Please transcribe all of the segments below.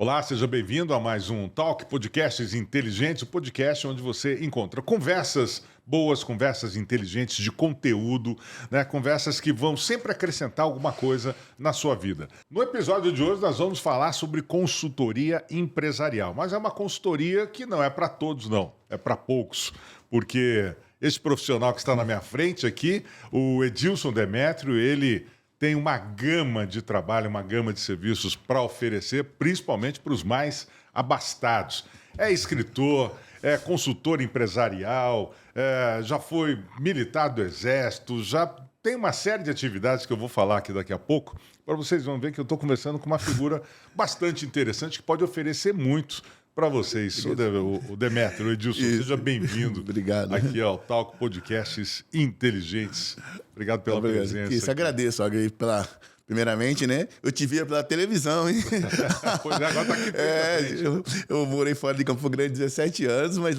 Olá, seja bem-vindo a mais um Talk Podcasts Inteligentes, o podcast onde você encontra conversas boas, conversas inteligentes de conteúdo, né? Conversas que vão sempre acrescentar alguma coisa na sua vida. No episódio de hoje nós vamos falar sobre consultoria empresarial, mas é uma consultoria que não é para todos, não, é para poucos, porque esse profissional que está na minha frente aqui, o Edilson Demétrio, ele tem uma gama de trabalho, uma gama de serviços para oferecer, principalmente para os mais abastados. É escritor, é consultor empresarial, já foi militar do Exército, já tem uma série de atividades que eu vou falar aqui daqui a pouco, para vocês vão ver que eu estou conversando com uma figura bastante interessante que pode oferecer muito para vocês. O Demétrio, o Edilson, seja bem-vindo. Obrigado. Aqui ao Talk Podcasts Inteligentes. Obrigado pela presença. Isso, agradeço, primeiramente, né? Eu te via pela televisão, hein? Pois é, agora tá aqui. Eu morei fora de Campo Grande 17 anos, mas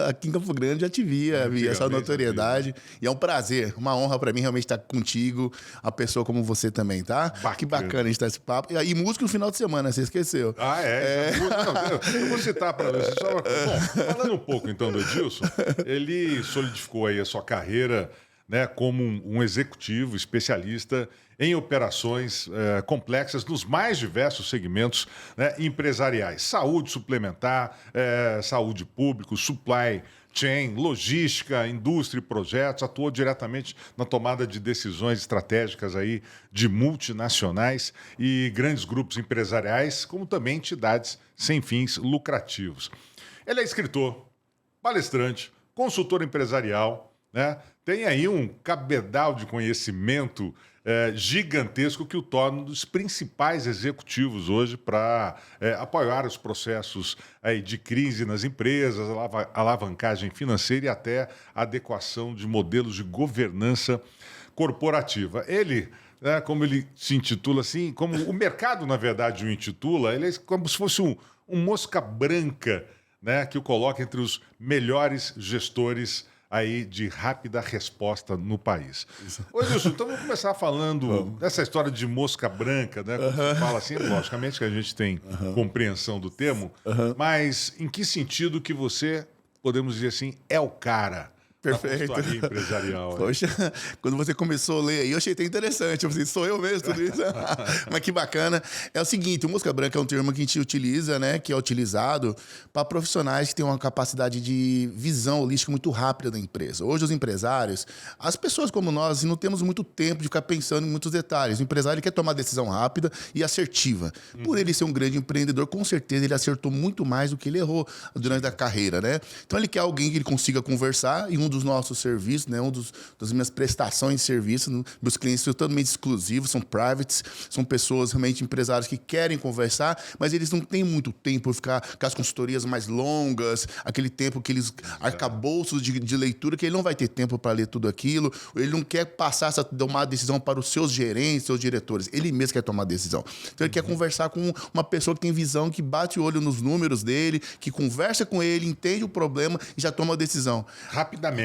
aqui em Campo Grande já te via essa notoriedade. E é um prazer, uma honra para mim realmente estar contigo, uma pessoa como você também, tá? Bacana. Que bacana a gente estar esse papo. E música no final de semana, você esqueceu. Ah, é? Não, eu vou citar para você. Bom, falando um pouco então do Edilson, ele solidificou aí a sua carreira, né, como um executivo especialista em operações complexas nos mais diversos segmentos, né, empresariais. Saúde suplementar, saúde pública, supply chain, logística, indústria e projetos. Atuou diretamente na tomada de decisões estratégicas aí de multinacionais e grandes grupos empresariais, como também entidades sem fins lucrativos. Ele é escritor, palestrante, consultor empresarial, né? Tem aí um cabedal de conhecimento gigantesco que o torna um dos principais executivos hoje para apoiar os processos aí de crise nas empresas, alavancagem financeira e até adequação de modelos de governança corporativa. Ele, como ele se intitula assim, como o mercado, na verdade, o intitula, ele é como se fosse um mosca branca, né, que o coloca entre os melhores gestores aí de rápida resposta no país. Ô, Edilson, então vamos começar falando dessa história de mosca branca, né? Quando você fala assim, logicamente que a gente tem compreensão do termo, mas em que sentido que você, podemos dizer assim, é o cara? Perfeito. Da consultoria empresarial. Poxa, quando você começou a ler aí, eu achei até interessante. Eu falei, sou eu mesmo, tudo isso. Mas que bacana. É o seguinte, o mosca branca é um termo que a gente utiliza, né? Que é utilizado para profissionais que têm uma capacidade de visão holística muito rápida da empresa. Hoje, os empresários, as pessoas como nós, não temos muito tempo de ficar pensando em muitos detalhes. O empresário quer tomar decisão rápida e assertiva. Por ele ser um grande empreendedor, com certeza ele acertou muito mais do que ele errou durante a carreira, né? Então, ele quer alguém que ele consiga conversar e dos nossos serviços, né? Das minhas prestações de serviço, meus clientes são totalmente exclusivos, são privates, são pessoas realmente empresários que querem conversar, mas eles não têm muito tempo para ficar com as consultorias mais longas, aquele tempo que eles arcabouços de leitura, que ele não vai ter tempo para ler tudo aquilo, ele não quer passar essa tomar decisão para os seus gerentes, seus diretores, ele mesmo quer tomar decisão. Então ele quer conversar com uma pessoa que tem visão, que bate o olho nos números dele, que conversa com ele, entende o problema e já toma a decisão. Rapidamente.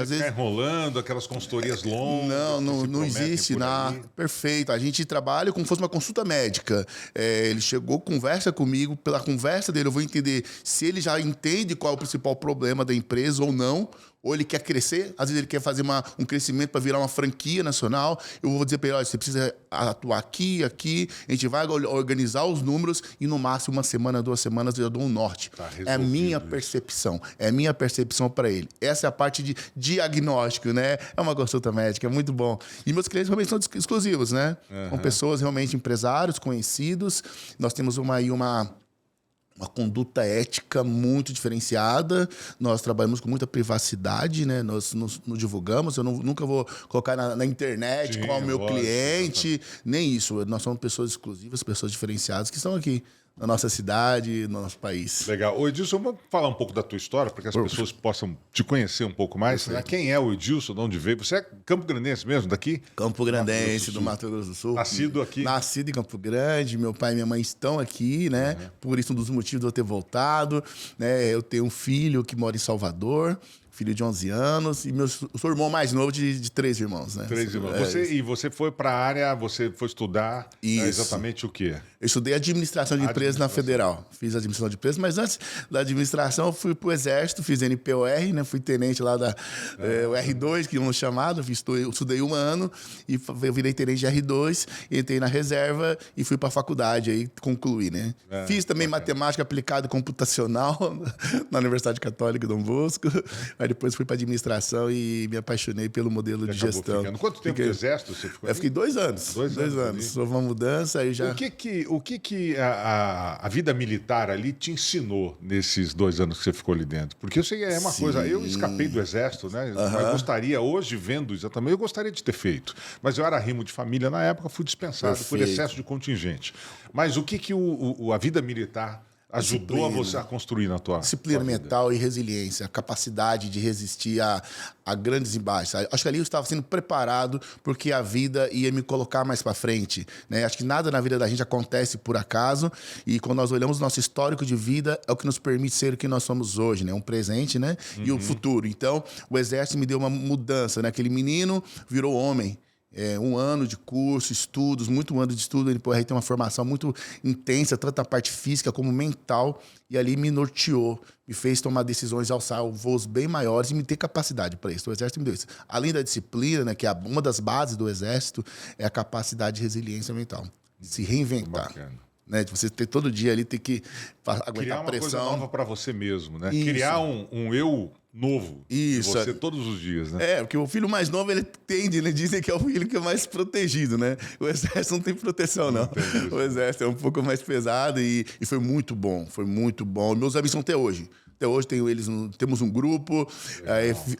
Às vezes enrolando aquelas consultorias longas. Não existe nada. Perfeito. A gente trabalha como se fosse uma consulta médica. Ele chegou, conversa comigo, pela conversa dele eu vou entender se ele já entende qual é o principal problema da empresa ou não. Ou ele quer crescer, às vezes ele quer fazer um crescimento para virar uma franquia nacional. Eu vou dizer para ele, olha, você precisa atuar aqui, a gente vai organizar os números e no máximo 1 semana, 2 semanas eu dou um norte. É a minha percepção, para ele. Essa é a parte de diagnóstico, né? É uma consulta médica, é muito bom. E meus clientes realmente são exclusivos, né? São pessoas realmente empresários, conhecidos. Nós temos uma conduta ética muito diferenciada, nós trabalhamos com muita privacidade, né? Nós nos divulgamos, eu nunca vou colocar na internet qual é o meu cliente, nem isso. Nós somos pessoas exclusivas, pessoas diferenciadas que estão aqui na nossa cidade, no nosso país. Legal. Ô, Edilson, vamos falar um pouco da tua história, para que as pessoas possam te conhecer um pouco mais. Né? Quem é o Edilson, de onde veio? Você é campo-grandense mesmo, daqui? Campo-grandense, do Mato Grosso do Sul. Nascido aqui? Nascido em Campo Grande, meu pai e minha mãe estão aqui, né? Por isso, um dos motivos de eu ter voltado. Né? Eu tenho um filho que mora em Salvador. filho de 11 anos, e sou o irmão mais novo de 3 irmãos, né? 3 irmãos. E você foi para a área, você foi estudar exatamente o quê? Eu estudei administração de empresas na Federal. Fiz administração de empresas, mas antes da administração eu fui para o Exército, fiz NPOR, né? Fui tenente lá o R2, que é chamado, estudei 1 ano e eu virei tenente de R2, entrei na reserva e fui para a faculdade, aí concluí, né? Fiz também matemática aplicada e computacional na Universidade Católica Dom Bosco, aí depois fui para administração e me apaixonei pelo modelo de gestão. Quanto tempo de Exército você ficou? Eu fiquei 2 anos. 2 anos. Houve uma mudança aí já. O que a vida militar ali te ensinou nesses 2 anos que você ficou ali dentro? Porque eu sei, é uma coisa, eu escapei do Exército, né? Mas gostaria, hoje vendo exatamente, eu gostaria de ter feito. Mas eu era rimo de família na época, fui dispensado por excesso de contingente. Mas o que a vida militar ajudou você a construir na tua disciplina mental e resiliência, a capacidade de resistir a grandes embates. Acho que ali eu estava sendo preparado porque a vida ia me colocar mais para frente, né? Acho que nada na vida da gente acontece por acaso e quando nós olhamos o nosso histórico de vida é o que nos permite ser o que nós somos hoje, né? Um presente, né? E o futuro. Então, o Exército me deu uma mudança, né? Aquele menino virou homem. 1 ano de curso, estudos, muito ano de estudo, ele tem uma formação muito intensa, tanto a parte física como mental, e ali me norteou, me fez tomar decisões, alçar voos bem maiores e me ter capacidade para isso. O Exército me deu isso. Além da disciplina, né, que é uma das bases do Exército, é a capacidade de resiliência mental, de se reinventar. Bacana. Né, de você ter todo dia ali, ter que aguentar criar uma pressão. coisa nova para você mesmo, né? Isso. Criar um eu novo de você todos os dias, né? Porque o filho mais novo, ele tende, né? Dizem que é o filho que é mais protegido, né? O Exército não tem proteção, não. O Exército é um pouco mais pesado e foi muito bom, foi muito bom. Meus amigos são até hoje. Até hoje temos um grupo,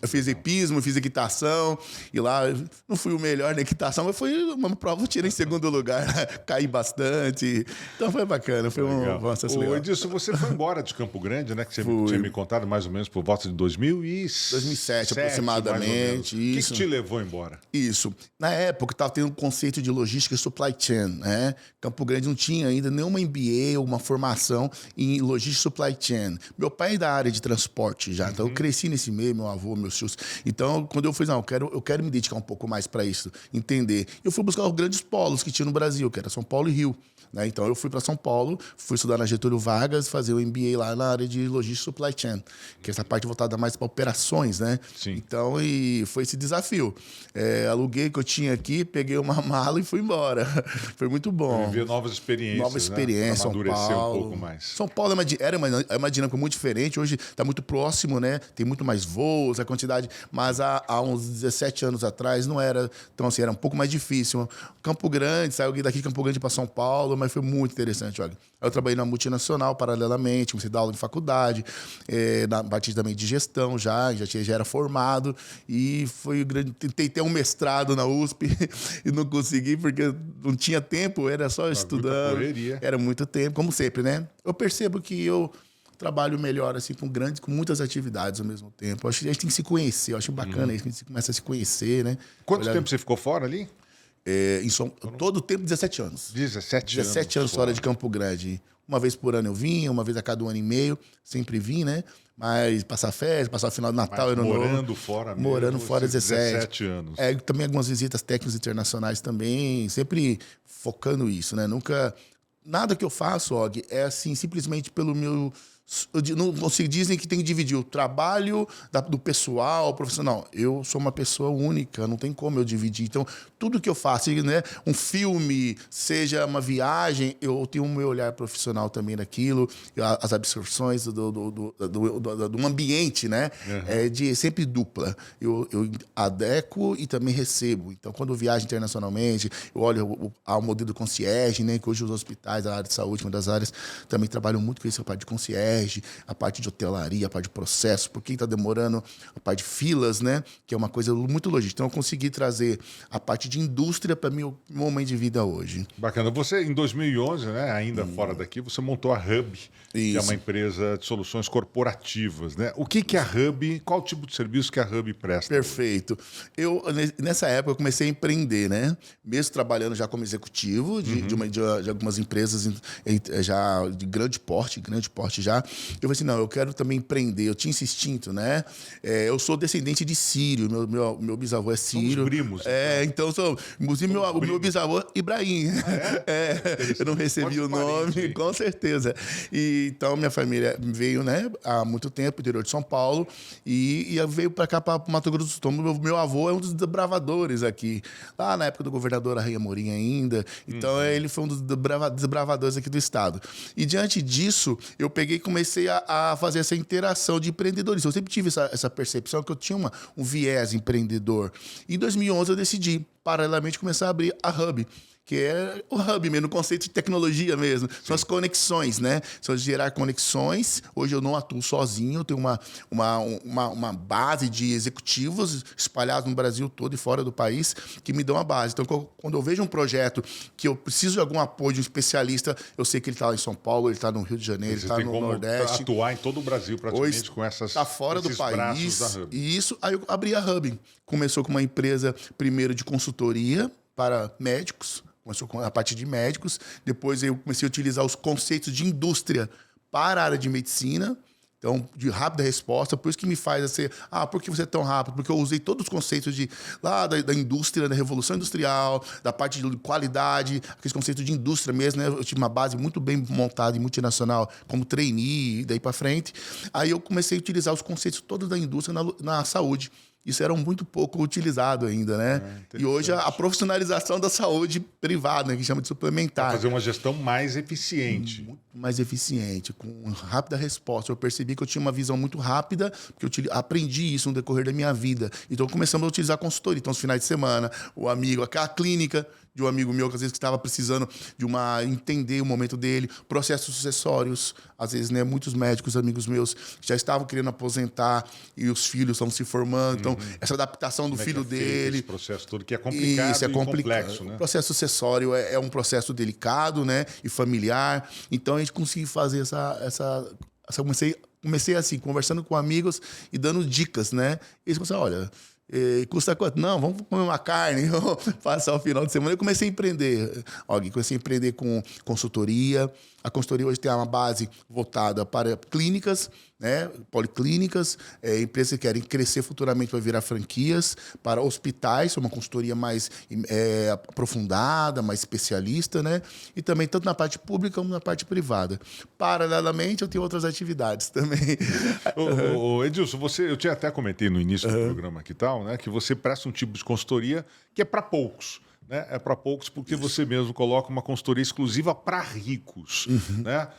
eu fiz hipismo, fiz equitação, e lá não fui o melhor na equitação, mas foi uma prova, eu tirei em 2º lugar, caí bastante. Então foi bacana, foi um acesso legal. Edilson, você foi embora de Campo Grande, né? Que você tinha me contado mais ou menos por volta de 2007 aproximadamente. Isso. O que te levou embora? Isso. Na época, estava tendo um conceito de logística e supply chain, né? Campo Grande não tinha ainda nenhuma MBA ou uma formação em logística e supply chain. Meu pai é da área de transporte já, então eu cresci nesse meio, meu avô, meus tios. Então, quando eu falei, não, eu quero me dedicar um pouco mais para isso, entender. Eu fui buscar os grandes polos que tinha no Brasil, que era São Paulo e Rio. Né? Então, eu fui para São Paulo, fui estudar na Getúlio Vargas, fazer o MBA lá na área de logística e supply chain, que é essa parte voltada mais para operações, né? Sim. Então, e foi esse desafio. Aluguei o que eu tinha aqui, peguei uma mala e fui embora. Foi muito bom. Viver novas experiências, Nova experiência, né? Pra amadurecer São Paulo. um pouco mais. São Paulo é uma dinâmica muito diferente. Hoje está muito próximo, né? Tem muito mais voos, a quantidade. Mas há uns 17 anos atrás não era. Então, assim, era um pouco mais difícil. Campo Grande, saiu daqui de Campo Grande para São Paulo, mas foi muito interessante, olha. Eu trabalhei na multinacional paralelamente, comecei a dar aula em faculdade, na parte também de gestão já era formado e foi grande. Tentei ter um mestrado na USP e não consegui porque não tinha tempo, era só estudando. Era muito tempo, como sempre, né? Eu percebo que eu trabalho melhor assim com muitas atividades ao mesmo tempo. Acho que a gente tem que se conhecer, eu acho bacana isso, a gente começa a se conhecer, né? Quanto tempo você ficou fora ali? Todo o tempo, 17 anos. 17 anos fora de Campo Grande. Uma vez por ano eu vinha, uma vez a cada 1 ano e meio, sempre vim, né? Mas passar férias, passar o final de Natal, Ano Novo. Morando fora mesmo. Morando fora 17 anos. Também algumas visitas técnicas internacionais também, sempre focando isso, né? Nunca... Nada que eu faço, Og, é assim, simplesmente pelo meu... Não consigo, dizem que tem que dividir o trabalho do pessoal, o profissional. Eu sou uma pessoa única, não tem como eu dividir. Então, tudo que eu faço, né, um filme, seja uma viagem, eu tenho o meu olhar profissional também naquilo, as absorções do ambiente, né? É sempre dupla. Eu adequo e também recebo. Então, quando eu viajo internacionalmente, eu olho ao modelo do concierge, né? Que hoje os hospitais, a área de saúde, uma das áreas, também trabalham muito com isso, a parte de concierge, a parte de hotelaria, a parte de processo, por quem está demorando, a parte de filas, né? Que é uma coisa muito logística. Então, eu consegui trazer a parte de indústria para meu momento de vida hoje. Bacana. Você, em 2011, né, ainda fora daqui, você montou a Hub, que é uma empresa de soluções corporativas, né? O que é a Hub? Qual o tipo de serviço que a Hub presta? Perfeito. Nessa época, eu comecei a empreender, né? Mesmo trabalhando já como executivo de algumas empresas já de grande porte já, Eu falei assim, não, eu quero também empreender. Eu tinha esse instinto, né? Eu sou descendente de sírio, meu bisavô é sírio. Somos primos. Então, inclusive o meu bisavô Ibrahim. Eu não recebi o nome, com certeza. Então, minha família veio, né, há muito tempo, interior de São Paulo, e veio para cá, para Mato Grosso do Sul. Meu avô é um dos desbravadores aqui, lá na época do governador Arraia Morim ainda. Então, ele foi um dos desbravadores aqui do estado. E diante disso, eu peguei e comecei a fazer essa interação de empreendedorismo. Eu sempre tive essa percepção que eu tinha um viés empreendedor. Em 2011, eu decidi, paralelamente, começar a abrir a Hub, que é o hub mesmo, o conceito de tecnologia mesmo. São as conexões, né? São gerar conexões. Hoje eu não atuo sozinho, eu tenho uma base de executivos espalhados no Brasil todo e fora do país que me dão a base. Então, quando eu vejo um projeto que eu preciso de algum apoio de um especialista, eu sei que ele está lá em São Paulo, ele está no Rio de Janeiro, ele está no Nordeste. Atuar em todo o Brasil praticamente hoje, com está fora do país. Da Hub. E isso, aí eu abri a Hub. Começou com uma empresa, primeiro, de consultoria para médicos. Começou com a parte de médicos, depois eu comecei a utilizar os conceitos de indústria para a área de medicina, então, de rápida resposta, por isso que me faz assim, por que você é tão rápido? Porque eu usei todos os conceitos da indústria, da revolução industrial, da parte de qualidade, aqueles conceitos de indústria mesmo, né? Eu tive uma base muito bem montada em multinacional, como trainee, e daí para frente. Aí eu comecei a utilizar os conceitos todos da indústria na saúde. Isso era muito pouco utilizado ainda, né? E hoje a profissionalização da saúde privada, né, que chama de suplementar. Pra fazer uma gestão mais eficiente. Muito mais eficiente, com rápida resposta. Eu percebi que eu tinha uma visão muito rápida, porque eu aprendi isso no decorrer da minha vida. Então, começamos a utilizar a consultoria. Então, os finais de semana, o amigo, aquela clínica de um amigo meu que às vezes estava precisando entender o momento dele, processos sucessórios, às vezes, né, muitos médicos, amigos meus, já estavam querendo aposentar e os filhos estão se formando, então essa adaptação do filho dele, esse processo todo que é complicado e complexo, né? O processo sucessório é um processo delicado, né, e familiar, então a gente conseguiu fazer comecei assim, conversando com amigos e dando dicas, né? E eles começaram, olha, custa quanto? Não, vamos comer uma carne, vamos passar o final de semana. Eu comecei a empreender, comecei a empreender com consultoria. A consultoria hoje tem uma base voltada para clínicas, né, policlínicas, empresas que querem crescer futuramente para virar franquias, para hospitais, uma consultoria mais aprofundada, mais especialista, né? E também tanto na parte pública como na parte privada. Paralelamente, eu tenho outras atividades também. Edilson, eu tinha até comentei no início do programa aqui e tal, né, que você presta um tipo de consultoria que é para poucos. Né? É para poucos porque você mesmo coloca uma consultoria exclusiva para ricos. Né?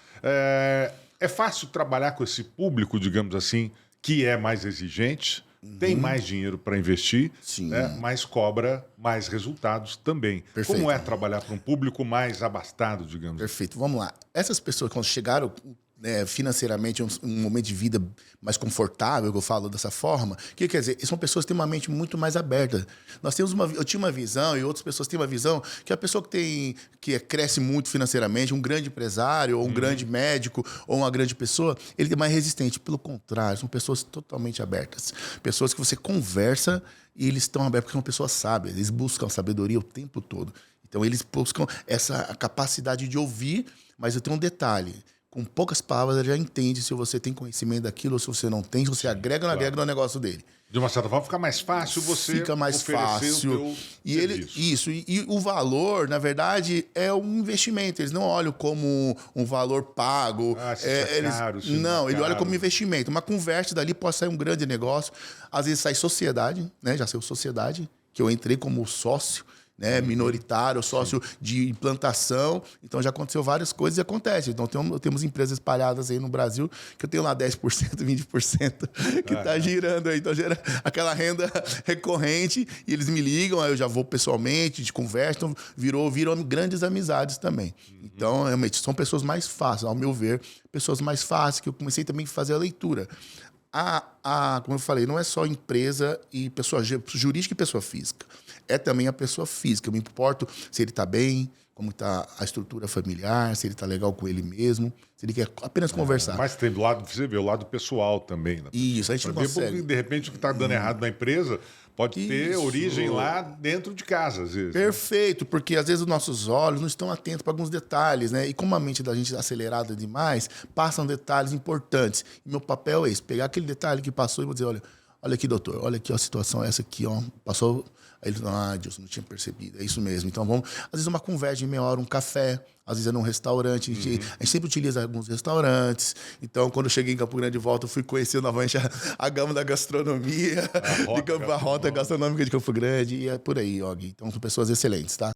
É fácil trabalhar com esse público, digamos assim, que é mais exigente, tem mais dinheiro para investir, né? Mas cobra mais resultados também. Perfeito. Como é trabalhar para um público mais abastado, digamos? Perfeito. Vamos lá. Essas pessoas, quando chegaram financeiramente, um momento de vida mais confortável, que eu falo dessa forma, o que quer dizer? São pessoas que têm uma mente muito mais aberta. Eu tinha uma visão, e outras pessoas têm uma visão, que a pessoa que cresce muito financeiramente, um grande empresário, ou um grande médico, ou uma grande pessoa, ele é mais resistente. Pelo contrário, são pessoas totalmente abertas. Pessoas que você conversa e eles estão abertos, porque são pessoas sábias. Eles buscam sabedoria o tempo todo. Então, eles buscam essa capacidade de ouvir, mas eu tenho um detalhe. Com poucas palavras, ele já entende se você tem conhecimento daquilo ou se você não tem, se você agrega ou não agrega no negócio dele. De uma certa forma, fica mais fácil você fica mais fácil. E o valor, na verdade, é um investimento. Eles não olham como um valor pago. Ele olha como investimento. Uma conversa dali pode sair um grande negócio. Às vezes sai sociedade, né? Já saiu sociedade, que eu entrei como sócio, né, minoritário, sócio de implantação. Então, já aconteceu várias coisas e acontece. Então, temos empresas espalhadas aí no Brasil que eu tenho lá 10%, 20% que está girando aí. Então, gera aquela renda recorrente e eles me ligam, aí eu já vou pessoalmente, de conversa. Então, viram grandes amizades também. Então, realmente, são pessoas mais fáceis, ao meu ver, pessoas mais fáceis, que eu comecei também a fazer a leitura. Como eu falei, não é só empresa e pessoa jurídica e pessoa física. É também a pessoa física. Eu me importo se ele está bem, como está a estrutura familiar, se ele está legal com ele mesmo, se ele quer apenas conversar. Mas tem do lado, você vê, o lado pessoal também. Né? Isso, a gente não consegue. Porque, de repente, o que está dando errado na empresa pode ter Isso. origem lá dentro de casa, às vezes. Perfeito, porque às vezes os nossos olhos não estão atentos para alguns detalhes, né? E como a mente da gente é acelerada demais, passam detalhes importantes. E meu papel é esse, pegar aquele detalhe que passou e vou dizer, olha aqui, doutor, olha aqui ó, a situação, essa aqui, ó, passou. Aí ele falou, Deus, não tinha percebido, é isso mesmo. Então vamos, às vezes uma conversa de meia hora, um café, às vezes é num restaurante, a gente sempre utiliza alguns restaurantes. Então, quando eu cheguei em Campo Grande de volta, eu fui conhecer novamente a gama da gastronomia, a rota gastronômica de Campo Grande, e é por aí, Og. Então, são pessoas excelentes, tá?